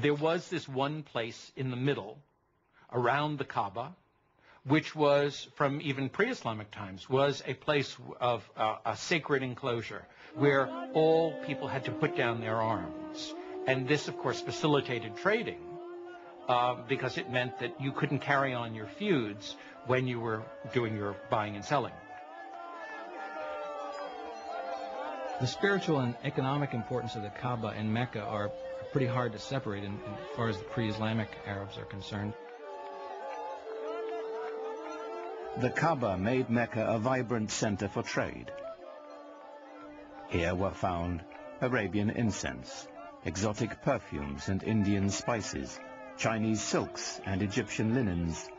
there was this one place in the middle, around the Kaaba, which was, from even pre-Islamic times, was a place of a sacred enclosure where all people had to put down their arms. And this, of course, facilitated trading because it meant that you couldn't carry on your feuds when you were doing your buying and selling. The spiritual and economic importance of the Kaaba and Mecca are pretty hard to separate as far as the pre-Islamic Arabs are concerned. The Kaaba made Mecca a vibrant center for trade. Here were found Arabian incense, exotic perfumes and Indian spices, Chinese silks and Egyptian linens.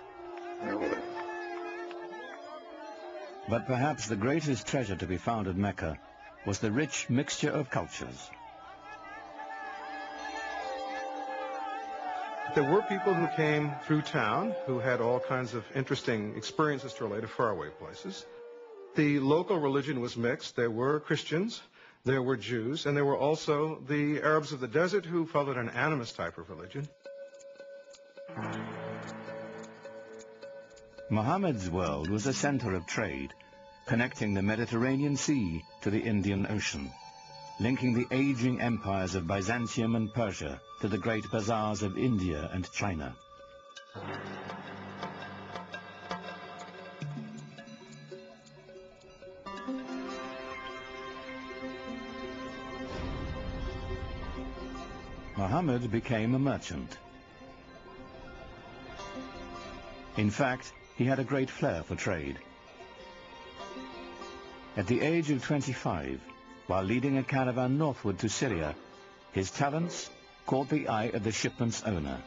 But perhaps the greatest treasure to be found at Mecca was the rich mixture of cultures. There were people who came through town who had all kinds of interesting experiences to relate to faraway places. The local religion was mixed. There were Christians, there were Jews, and there were also the Arabs of the desert who followed an animist type of religion. Muhammad's world was a center of trade, connecting the Mediterranean Sea to the Indian Ocean, linking the aging empires of Byzantium and Persia to the great bazaars of India and China. Muhammad became a merchant. In fact, he had a great flair for trade. At the age of 25, while leading a caravan northward to Syria, his talents caught the eye of the shipment's owner,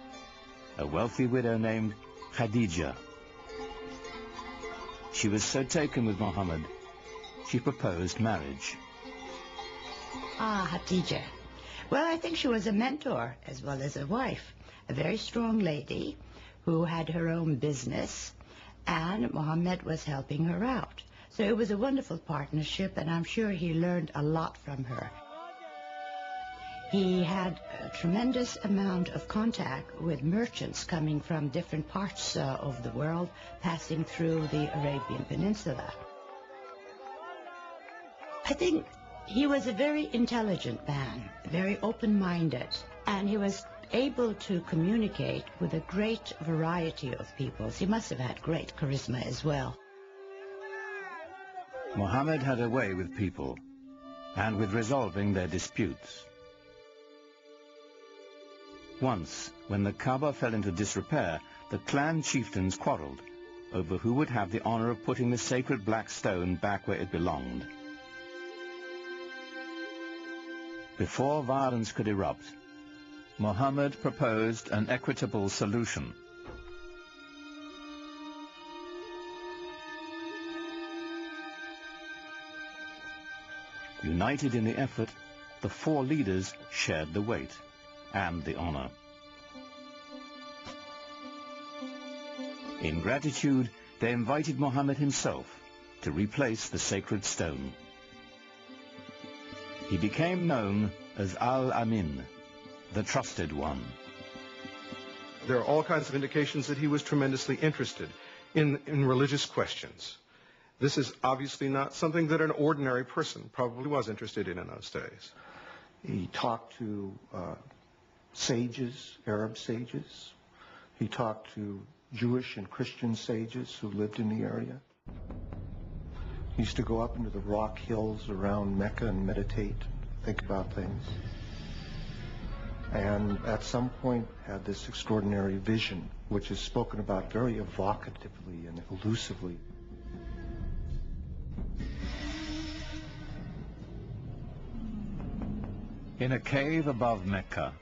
a wealthy widow named Khadija. She was so taken with Muhammad, she proposed marriage. Khadija. Well, I think she was a mentor as well as a wife, a very strong lady who had her own business, and Muhammad was helping her out. So it was a wonderful partnership, and I'm sure he learned a lot from her. He had a tremendous amount of contact with merchants coming from different parts of the world, passing through the Arabian Peninsula. I think he was a very intelligent man, very open-minded, and he was able to communicate with a great variety of peoples. He must have had great charisma as well. Muhammad had a way with people, and with resolving their disputes. Once, when the Kaaba fell into disrepair, the clan chieftains quarreled over who would have the honor of putting the sacred black stone back where it belonged. Before violence could erupt, Muhammad proposed an equitable solution. United in the effort, the four leaders shared the weight and the honor. In gratitude, they invited Muhammad himself to replace the sacred stone. He became known as Al-Amin, the trusted one. There are all kinds of indications that he was tremendously interested in religious questions. This is obviously not something that an ordinary person probably was interested in those days. He talked to sages, Arab sages. He talked to Jewish and Christian sages who lived in the area. He used to go up into the rock hills around Mecca and meditate, think about things. And at some point had this extraordinary vision, which is spoken about very evocatively and elusively. In a cave above Mecca,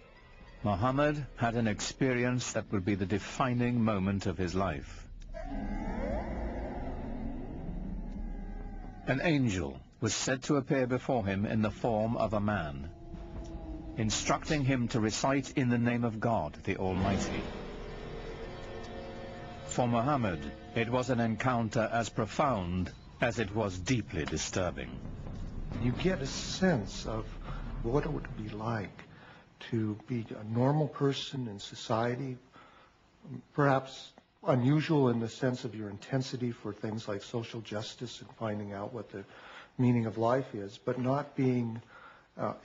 Muhammad had an experience that would be the defining moment of his life. An angel was said to appear before him in the form of a man, instructing him to recite in the name of God, the Almighty. For Muhammad, it was an encounter as profound as it was deeply disturbing. You get a sense of what it would be like to be a normal person in society, perhaps unusual in the sense of your intensity for things like social justice and finding out what the meaning of life is, but not being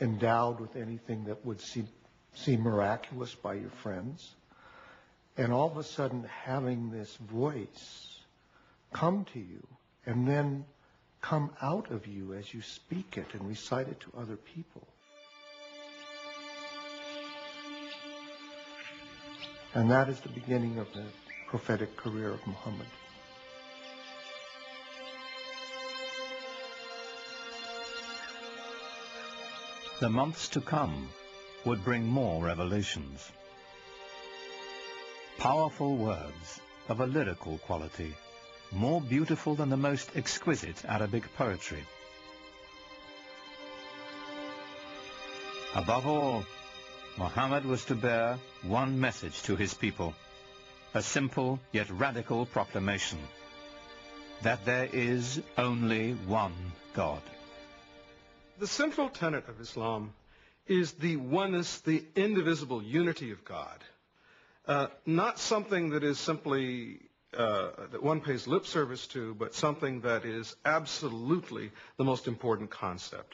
endowed with anything that would seem miraculous by your friends. And all of a sudden having this voice come to you and then come out of you as you speak it and recite it to other people. And that is the beginning of the prophetic career of Muhammad. The months to come would bring more revelations. Powerful words of a lyrical quality, more beautiful than the most exquisite Arabic poetry. Above all, Muhammad was to bear one message to his people, a simple yet radical proclamation, that there is only one God. The central tenet of Islam is the oneness, the indivisible unity of God. Not something that is simply that one pays lip service to, but something that is absolutely the most important concept.